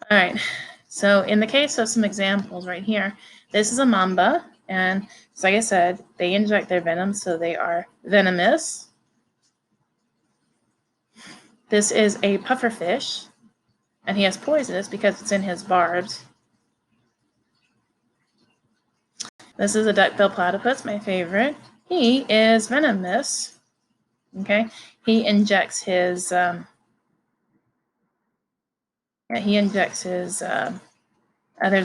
All right, so in the case of some examples right here, this is a mamba, and so like I said, they inject their venom, so they are venomous. This is a pufferfish, and he has poisonous because it's in his barbs. This is a duckbill platypus, my favorite. He is venomous. Okay, he injects his. There's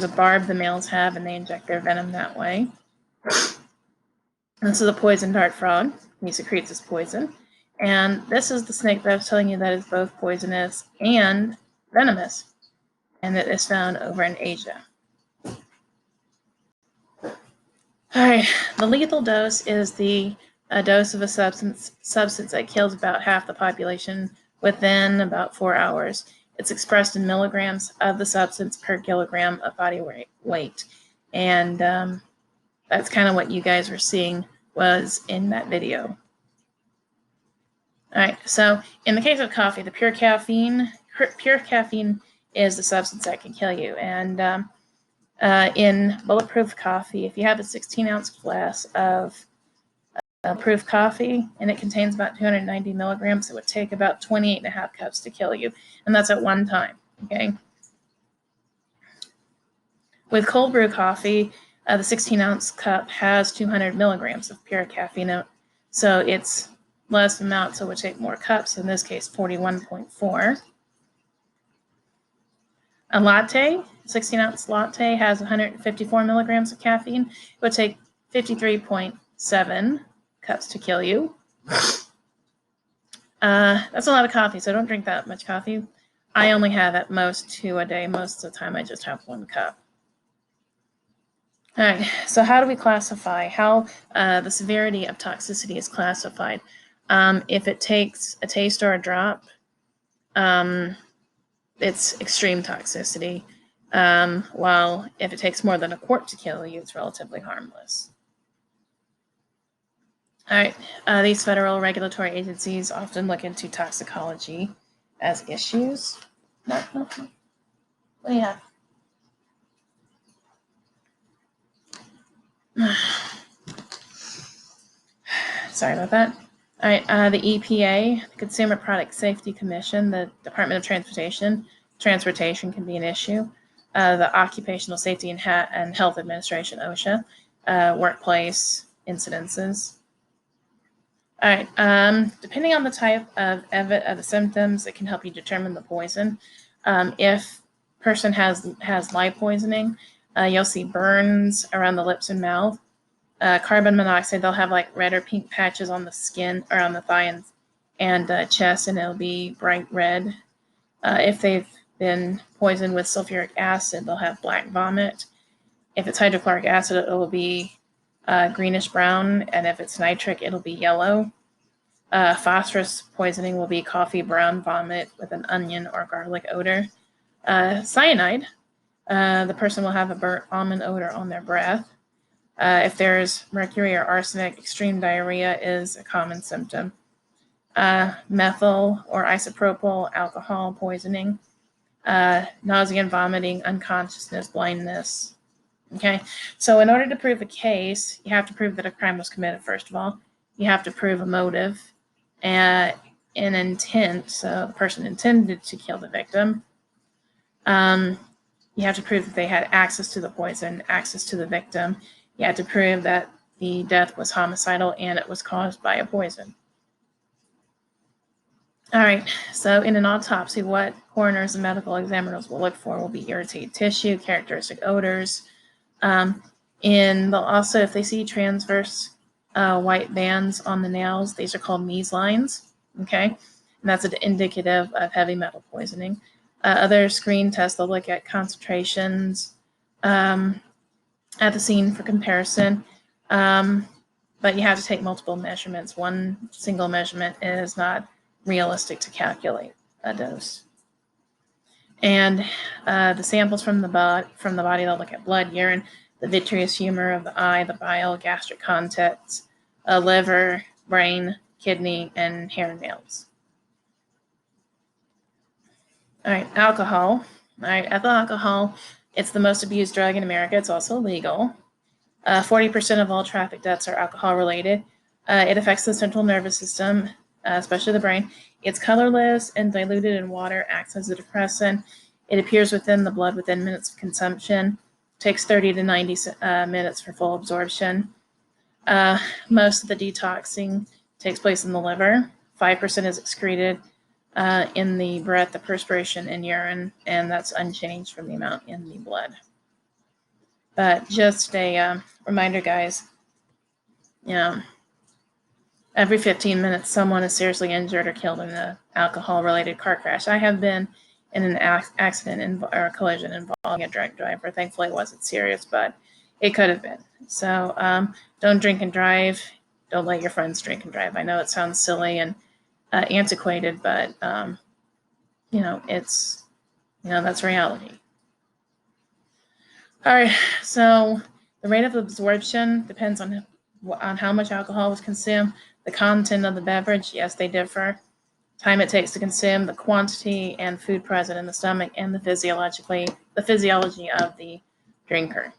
a barb the males have, and they inject their venom that way. This is a poison dart frog. He secretes his poison. And this is the snake that I was telling you that is both poisonous and venomous, and that is found over in Asia. All right, the lethal dose is the dose of a substance that kills about half the population within about 4 hours. It's expressed in milligrams of the substance per kilogram of body weight. And that's kind of what you guys were seeing was in that video. All right, so in the case of coffee, the pure caffeine is the substance that can kill you. And in bulletproof coffee, if you have a 16-ounce glass of proof coffee and it contains about 290 milligrams, it would take about 28.5 cups to kill you, and that's at one time. Okay. With cold brew coffee, the 16-ounce cup has 200 milligrams of pure caffeine, so it's less amount, so it would take more cups, in this case 41.4. A latte, 16-ounce latte, has 154 milligrams of caffeine. It would take 53.7 cups to kill you. That's a lot of coffee, so don't drink that much coffee. I only have at most 2 a day. Most of the time I just have 1 cup. All right, so how do we classify how the severity of toxicity is classified? If it takes a taste or a drop, it's extreme toxicity, while if it takes more than a quart to kill you, it's relatively harmless. All right, these federal regulatory agencies often look into toxicology as issues. No. What do you have? Sorry about that. All right, the EPA, the Consumer Product Safety Commission, the Department of Transportation can be an issue. The Occupational Safety and Health Administration, OSHA, workplace incidences. All right, depending on the type of the symptoms, it can help you determine the poison. If person has light poisoning, you'll see burns around the lips and mouth. Carbon monoxide, they'll have like red or pink patches on the skin or on the thigh and chest, and it'll be bright red. If they've been poisoned with sulfuric acid, they'll have black vomit. If it's hydrochloric acid, it'll be greenish brown, and if it's nitric, it'll be yellow. Phosphorus poisoning will be coffee brown vomit with an onion or garlic odor. Cyanide, the person will have a burnt almond odor on their breath. If there's mercury or arsenic, extreme diarrhea is a common symptom. Methyl or isopropyl alcohol poisoning, nausea and vomiting, unconsciousness, blindness. Okay, so in order to prove a case, you have to prove that a crime was committed, first of all. You have to prove a motive and an intent, so the person intended to kill the victim. You have to prove that they had access to the poison, access to the victim. You have to prove that the death was homicidal and it was caused by a poison. All right, so in an autopsy, what coroners and medical examiners will look for will be irritated tissue, characteristic odors. Also, if they see transverse white bands on the nails, these are called Mees lines, okay? And that's indicative of heavy metal poisoning. Other screen tests, they'll look at concentrations at the scene for comparison, but you have to take multiple measurements. One single measurement is not realistic to calculate a dose. And the samples from the body, they'll look at blood, urine, the vitreous humor of the eye, the bile, gastric contents, liver, brain, kidney, and hair and nails. All right, alcohol. All right, ethyl alcohol, it's the most abused drug in America. It's also illegal. 40% of all traffic deaths are alcohol related. It affects the central nervous system, especially the brain. It's colorless and diluted in water, acts as a depressant. It appears within the blood within minutes of consumption. Takes 30 to 90 minutes for full absorption. Most of the detoxing takes place in the liver. 5% is excreted in the breath, the perspiration, and urine, and that's unchanged from the amount in the blood. But just a reminder, guys, every 15 minutes, someone is seriously injured or killed in an alcohol-related car crash. I have been in an accident or a collision involving a drunk driver. Thankfully, it wasn't serious, but it could have been. So don't drink and drive. Don't let your friends drink and drive. I know it sounds silly and antiquated, but it's that's reality. All right, so the rate of absorption depends on how much alcohol was consumed. The content of the beverage, yes, they differ. Time it takes to consume, the quantity and food present in the stomach, and the physiology of the drinker.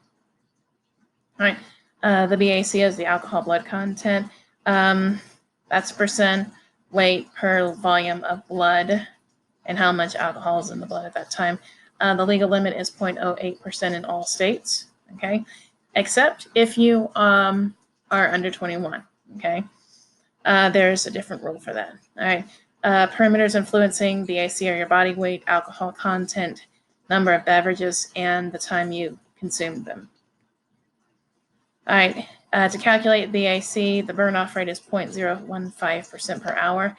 All right, the BAC is the alcohol blood content. That's percent weight per volume of blood and how much alcohol is in the blood at that time. The legal limit is 0.08% in all states, okay? Except if you are under 21, okay? There's a different rule for that, all right? Parameters influencing BAC are your body weight, alcohol content, number of beverages, and the time you consumed them. All right, to calculate BAC, the burn-off rate is 0.015% per hour.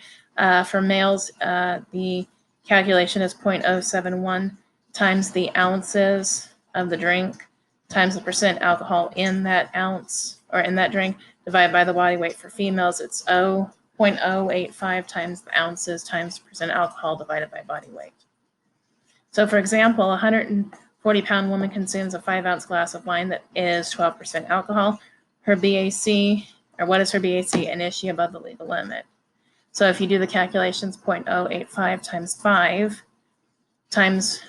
For males, the calculation is 0.071 times the ounces of the drink times the percent alcohol in that ounce or in that drink divided by the body weight. For females, it's 0.085 times the ounces times the percent alcohol divided by body weight. So for example, a 140-pound woman consumes a 5-ounce glass of wine that is 12% alcohol. Her BAC, or what is her BAC, and is she above the legal limit? So if you do the calculations, 0.085 times 5 times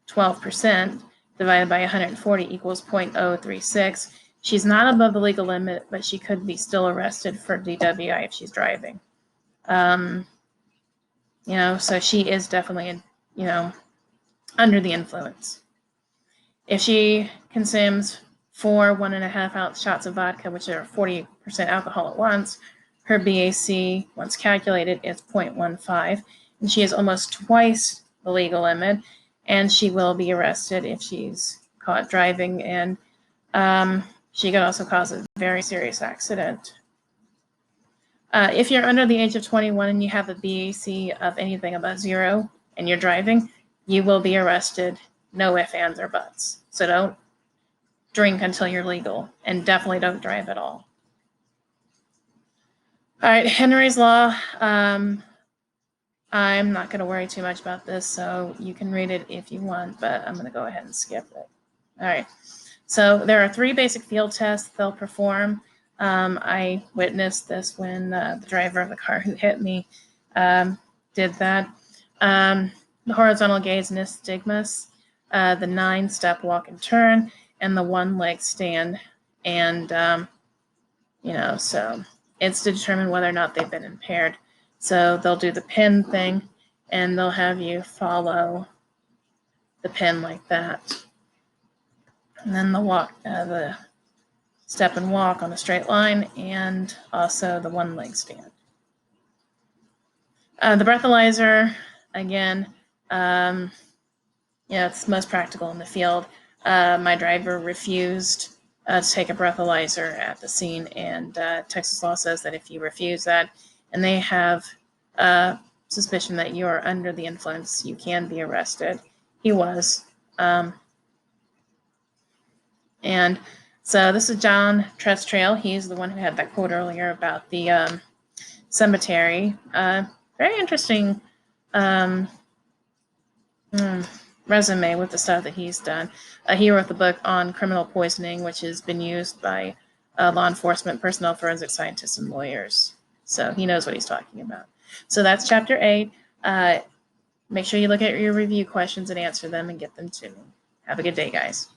12% divided by 140 equals 0.036. She's not above the legal limit, but she could be still arrested for DWI if she's driving. So she is definitely, under the influence. If she consumes 4 1.5-ounce shots of vodka, which are 40% alcohol at once, her BAC, once calculated, is 0.15, and she is almost twice the legal limit, and she will be arrested if she's caught driving, and she could also cause a very serious accident. If you're under the age of 21 and you have a BAC of anything above 0 and you're driving, you will be arrested, no ifs, ands, or buts. So don't drink until you're legal, and definitely don't drive at all. All right, Henry's Law. I'm not going to worry too much about this, so you can read it if you want, but I'm going to go ahead and skip it. All right, so there are 3 basic field tests they'll perform. I witnessed this when the driver of the car who hit me did that. The horizontal gaze nystagmus, the 9-step walk and turn, and the 1-leg stand. And, so it's to determine whether or not they've been impaired. So they'll do the pin thing, and they'll have you follow the pin like that. And then the step and walk on a straight line, and also the 1-leg stand. The breathalyzer, again, it's most practical in the field. My driver refused to take a breathalyzer at the scene, and Texas law says that if you refuse that and they have suspicion that you are under the influence, you can be arrested. He was. And so this is John Trestrail. He's the one who had that quote earlier about the cemetery. Very interesting resume with the stuff that he's done. He wrote the book on criminal poisoning, which has been used by law enforcement personnel, forensic scientists, and lawyers. So he knows what he's talking about. So that's chapter 8. Make sure you look at your review questions and answer them and get them to me. Have a good day, guys.